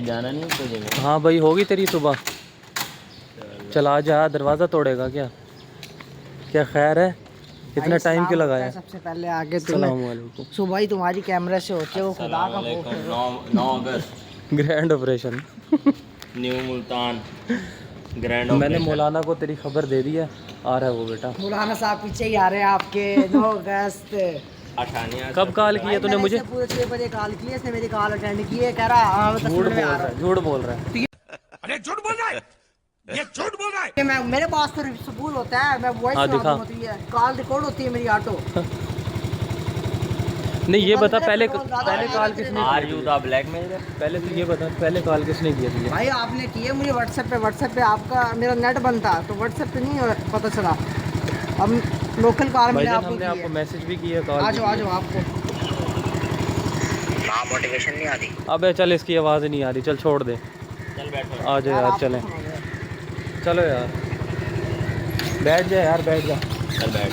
जाना नहीं तो जगह। हाँ भाई होगी तेरी सुबह। चला जा, दरवाज़ा तोड़ेगा क्या? क्या खैर है, इतना टाइम क्यों लगाया? सबसे पहले आगे अस्सलामुअलैकुम। सुबह ही तुम्हारी कैमरे से होती है वो खुदा का खौफ है। 9 अगस्त grand operation new Multan grand मैंने ऑपरेशन। मौलाना को तेरी खबर दे दी है, आ रहा है वो बेटा। मौलाना साहब पीछे ही आ रहे हैं आपके 9 अगस्त। कब कॉल किया तूने मुझे? पूरे 6 बजे कॉल की है, इसने मेरी कॉल अटेंड की है, कह रहा हाँ मैं 10 झूठ मिनट में बोल आ रहा रहा है, झूठ बोल रहा है। अरे झूठ बोल रहा है, ये झूठ बोल रहा है। मैं मेरे पास तो सबूत होता है, मैं वॉइस हाँ, दिखा। होती है, कॉल रिकॉर्ड होती है मेरी ऑटो। नहीं ये बता पहले कॉल किसने आर यू द ब्लैकमेलर? पहले तो ये बता पहले कॉल किसने किया तुझे? भाई आपने किए मुझे व्हाट्सएप पे आपका मेरा नेट बंद था तो व्हाट्सएप पे नहीं पता चला। अब लोकल कॉल मैंने भाईजान आपको हमने की आपको है। मैसेज भी किया, कॉल आ भी जाओ किया। आपको मोटिवेशन नहीं आती। अबे चल, इसकी आवाज़ नहीं आ रही, चल छोड़ दे। चल बैठो। आ जाओ यार, आपको चलें। सुना दे। चलो यार, बैठ जा यार, बैठ जा। चल बैठ,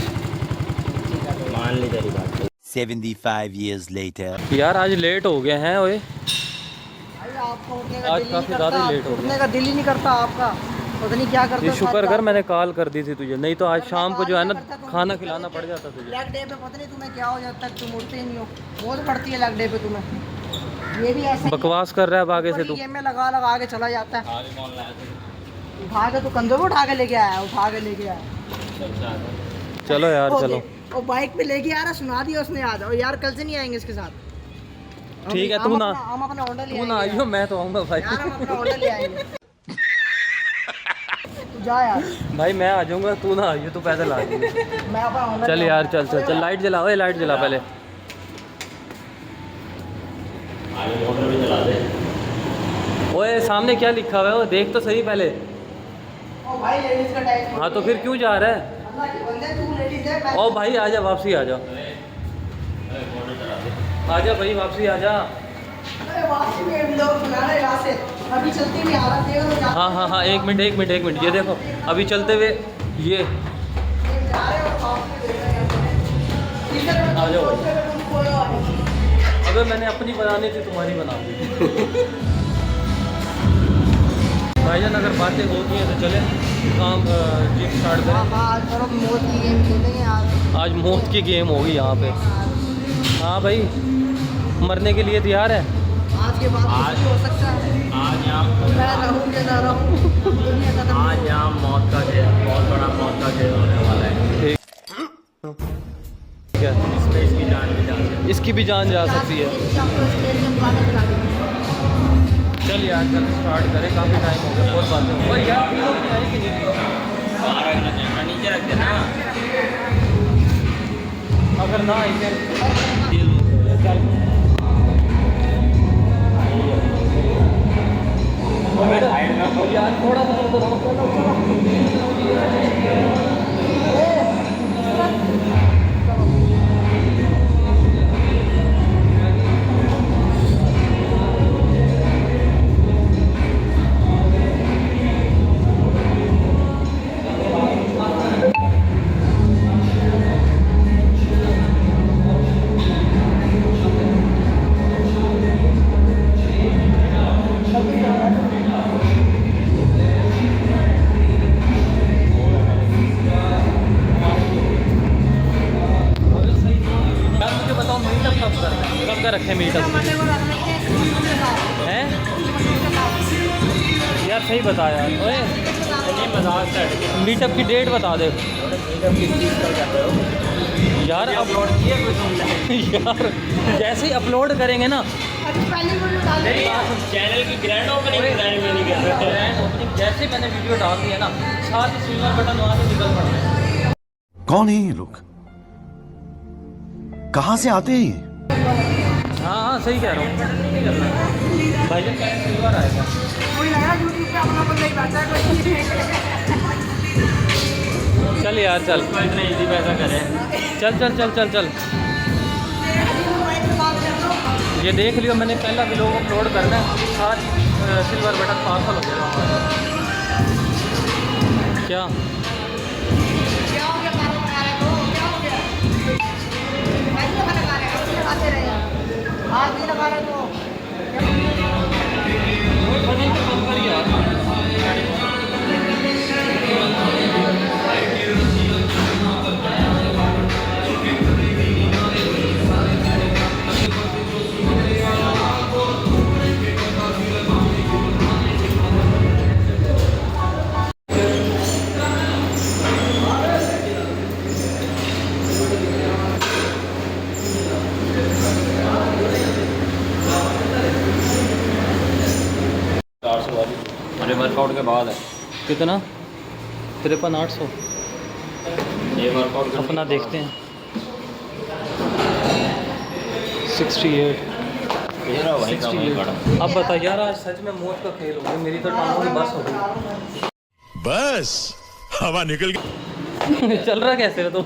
मान ली तेरी बात। 75 years later. यार आज लेट हो गए हैं ओए। भाई आपको उठने का आज दिल ही काफ़ी नहीं ज़्यादा करता, लेट हो उठने का दिल ही नहीं करता आपका, पता नहीं क्या करते ये हो शुक्र साथ कर साथ। मैंने कॉल कर दी थी तुझे, नहीं तो आज अगर शाम मैं को जो है ना कॉल करता तो खाना मुझे खिलाना कहते, पड़ जाता तुझे। लेग डे पे पता नहीं तुम्हें क्या हो जाता है, तुम उठते ही नहीं हो, बहुत पड़ती है लेग डे पे तुम्हें। ये भी ऐसा बकवास कर रहा है अब आगे से तू। गेम में लगा के चला जाता है। आगे कौन लाया तुझे? उठा के तू कंधों पे उठा के लेके आया, उठा के लेके आया। चलो यार चलो, वो बाइक पे लेके आ रहा, सुना दिया उसने, आ जाओ यार, कल से नहीं आएंगे इसके साथ। ठीक है, तू ना हम अपना होंडा ले तू ना आएंगे आइयो, मैं तो आऊँगा भाई। यार, हम अपना होंडा ले आएंगे। तू जा यार, भाई मैं आ जाऊँगा, तू ना आइयो, तू पैदल आ जाइए। मैं अपना होंडा चल ले यार, आऊंगा। चल चल चल, लाइट जला, ओए लाइट जला पहले। आगे मोटर भी चला दे। ओए सामने क्या लिखा हुआ है वो देख तो सही पहले। ओ भाई लेडीज का टाइम। हाँ तो फिर क्यों जा रहा है? अल्लाह के बंदे, तू लेडीज है, मैं ओ भाई आजा, वापसी आजा, मोटर चला दे। आजा भाई वापसी आजा। अरे वापसी में लोग बुला रहे यहाँ से, अभी चलते हुए आ रहा है, देखो हाँ हाँ हाँ, एक मिनट, ये देखो अभी चलते हुए ये जा रहे हो वापसी देख रहे हैं। आ जाओ भाई। भाई अबे मैंने अपनी बनानी थी, तुम्हारी बना दी। भाईजान अगर बातें होती हैं तो चले काम जिम स्टार्ट करें। आज थोड़ा मौत की गेम खेलेंगे आज। आज मौत की गेम होगी यहाँ पे। हाँ भाई, मरने के लिए तैयार है? आज के बाद कुछ भी हो सकता है। आज यहाँ मैं रहूँ या ना रहूँ, दुनिया खत्म। आज यहाँ मौत का खेल, बहुत बड़ा मौत का खेल होने वाला है। क्या इसमें इसकी जान भी जा सकती है। इसकी भी जान जा सकती है। आपको स्टेज में गाना बना देंगे। चल यार चल स्टार्ट करें, काफ़ी टाइम हो गया, बहुत बातें हो गई यार। तीनों की आई कि नहीं? बाहर रखना कैमरा नीचे रख देना। अगर ना आई फिर चल। यार थोड़ा सा तो कब का रखे मीटअप हैं? यार सही बता यार, ओए मीटअप की डेट बता दे यार। अपलोड किए कोई तुमने? यार जैसे ही अपलोड करेंगे ना, चैनल की ग्रैंड ओपनिंग में नहीं कर रहे। ग्रैंड ओपनिंग जैसे मैंने वीडियो डाल दी है ना, साथ ही सिल्वर बटन वहाँ से निकल पड़ता है। कौन है ये लोग, कहाँ से आते हैं ये? हाँ हाँ सही कह रहा हूँ भाई, जब सिल्वर आएगा। चल यार चल, इतना इजी पैसा करें। चल चल चल चल चल, ये देख लियो मैंने पहला वीडियो अपलोड करना है, साथ सिल्वर बटन पार्सल हो जाएगा हमारा। क्या आज भी लगा रहे तो अरे वर्कआउट के बाद है कितना 53,800 ये वर्कआउट अपना देखते हैं 68 भाई का वहीं खड़ा। अब बता यार, आज सच में मौत का खेल हो गया, मेरी तो टांगों की बस हो गई। बस हवा निकल गई। चल रहा कैसे है तू?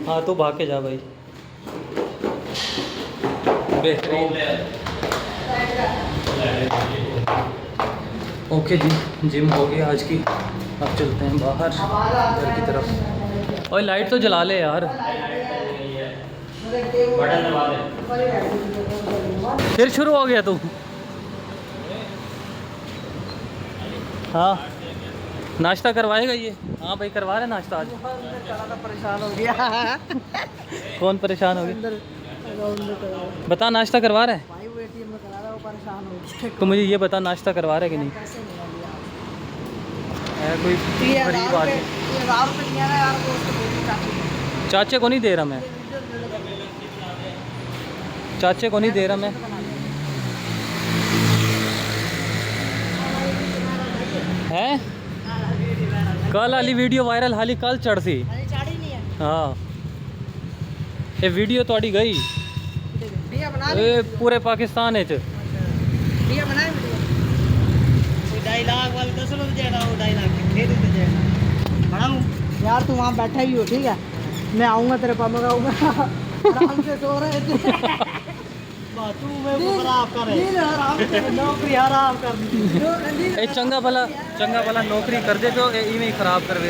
हाँ तो भाग के जा भाई। बेहतरीन। ओके जी, जिम हो गई आज की। अब चलते हैं बाहर घर की तरफ। और लाइट तो जला ले यार। बटन दबा दे। फिर शुरू हो गया तू? हाँ नाश्ता करवाएगा ये? हाँ भाई करवा रहे नाश्ता आज। परेशान हो गया। कौन परेशान हो गया? अंदर बता, नाश्ता करवा रहा है? भाई वो ATM में करा रहा, वो परेशान हो गया। तो मुझे ये बता, नाश्ता करवा रहा है कि नहीं? पैसे निकाल लिया। है कोई गरीब आदमी? 1000 रुपये दिया ना यार, दोस्त को बोली चाची को। चाचे को नहीं दे रहा मैं, चाचे को नहीं दे रहा मैं। हैं कल वाली वीडियो वायरल हाली कल चढ़ सी। अरे चाड़ी नहीं है। हाँ ये वीडियो थोड़ी गई भैया बना ये पूरे पाकिस्तान है। भैया बनाए वीडियो। कोई 2.5 लाख वाले 10 रुपये दे रहा हूँ, 2.5 लाख के 6 रुपये दे रहा बनाऊँ यार। तू वहाँ बैठा ही हो, ठीक है? मैं आऊँगा तेरे पास, मंगाऊँगा। आराम से सो रहे थे। तू मैं वो खराब कर रहे नौकरी आराम कर ए चंगा भला नौकरी कर दे तो इवें ही खराब कर दे।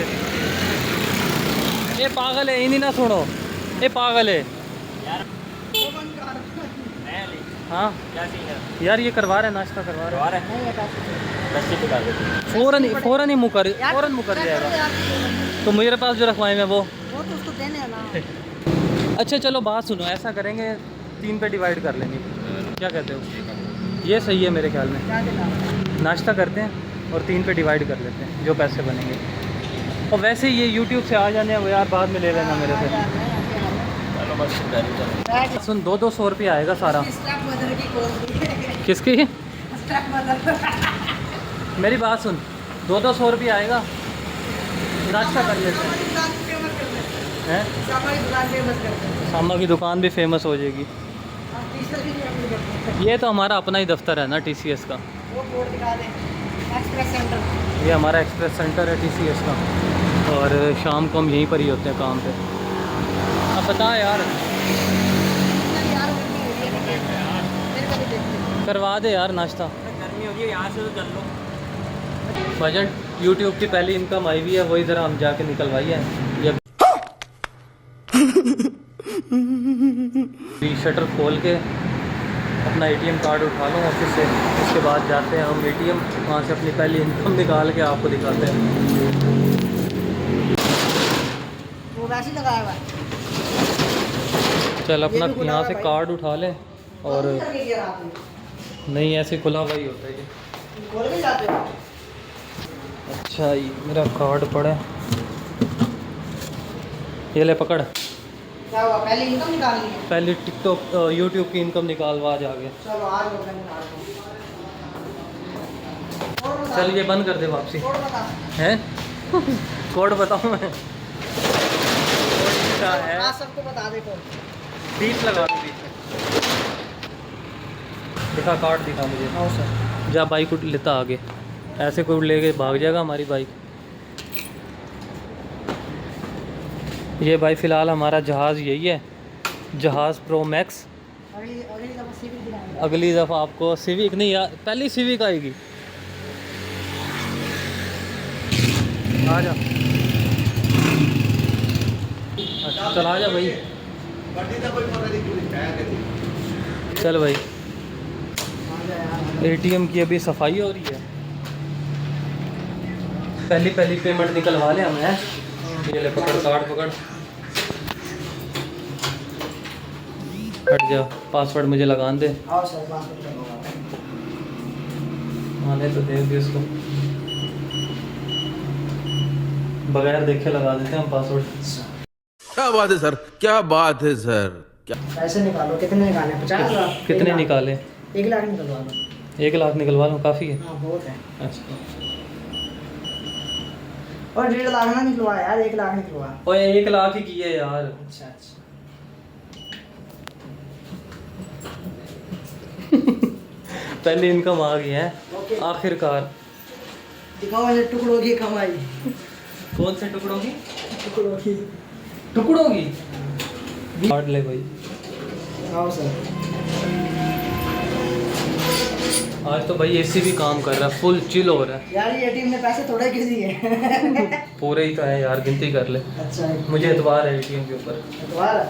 ये पागल है, इन्हीं ना सुनो, ये पागल है हाँ यार। ये करवा रहे नाश्ता करवा रहे फ़ौरन ही मुकर जाएगा। तो मेरे पास जो रखवाए मैं वो तो उसको देने हैं ना। अच्छा चलो बात सुनो, ऐसा करेंगे 3 पे डिवाइड कर लेंगे, क्या कहते हो? ये सही है मेरे ख्याल में। क्या दिला? नाश्ता करते हैं और 3 पे डिवाइड कर लेते हैं, जो पैसे बनेंगे। और वैसे ये YouTube से आ जाने हैं वो यार, बाद में ले लेना मेरे से। चलो बस तैयारी चलो। सुन 200 रुपये आएगा सारा। किसकी? मेरी बात सुन, 200 रुपये आएगा, नाश्ता कर लेते हैं। सामा की दुकान भी फेमस हो जाएगी। ये तो हमारा अपना ही दफ्तर है ना TCS का। ये हमारा एक्सप्रेस सेंटर है TCS का, और शाम को हम यहीं पर ही होते हैं काम पे। अब बता यार, करवा दे यार नाश्ता। गर्मी होगी यहाँ से तो चल लो। बजट YouTube की पहली इनकम आई हुई है, वही ज़रा हम जाके निकलवाई है। ये शटर खोल के अपना ATM कार्ड उठा लूँ ऑफिस से, उसके बाद जाते हैं हम ATM, वहाँ से अपनी पहली इनकम निकाल के आपको दिखाते हैं। वो वैसे लगाया हुआ है। चल अपना ये भी खुला यहाँ हुआ से है कार्ड उठा ले। और नहीं ऐसे खुला हुआ ही होता है ये। खोल के जाते हो? अच्छा ये मेरा कार्ड पड़ा है, ये ले पकड़। क्या हुआ, पहले इनकम निकालनी है? पहले टिकटॉक YouTube की इनकम निकालवा जाके। चलो आज हो गया, निकाल दो। चल ये बंद कर दे वापसी। कोड बता। हैं कोड बताऊँ मैं? कोड इसका है, आज सबको बता दे कोड। 20 लगा दो 20 में। दिखा कार्ड दिखा मुझे। हाँ सर। जा बाइक को लेता आगे, ऐसे कोई लेके भाग जाएगा हमारी बाइक। ये भाई फ़िलहाल हमारा जहाज़ यही है, जहाज़ प्रो मैक्स। अगली दफा सिविल दिलाएंगे। अगली दफ़ा आपको सिविक नहीं यार, पहली सिविक आएगी। आ जा, अच्छा चल आ जा भाई। चल भाई, ATM की अभी सफाई हो रही है। पहली पेमेंट निकलवा ले हमें। ये ले पकड़, कार्ड पकड़, हट जा। पासवर्ड मुझे लगान दे। आओ सर, पासवर्ड लगाओ। आने तो दे भी उसको, बगैर देखे लगा देते हैं हम पासवर्ड। क्या बात है सर, क्या बात है सर, क्या पैसे निकालो, कितने निकाले? 50,000। कितने निकाले? 1 लाख निकलवा दो। 1 लाख निकलवा लूँ, काफ़ी है। हाँ बहुत है। अच्छा, और 1.5 लाख ना निकलवा यार, 1 लाख निकलवा। ओए 1 लाख ही किए यार। अच्छा अच्छा। पहले इनकम आ गई है ओके। आखिरकार। दिखाओ मुझे टुकड़ों की कमाई। कौन से टुकड़ों की? टुकड़ों की। टुकड़ों की काट ले भाई। हाँ सर। आज तो भाई एसी भी काम कर रहा है, फुल चिल हो रहा है। यार ये एटीएम में पैसे थोड़े क्यों दिए? पूरे ही तो है यार, गिनती कर ले। अच्छा मुझे एतबार है एटीएम के ऊपर। दोबारा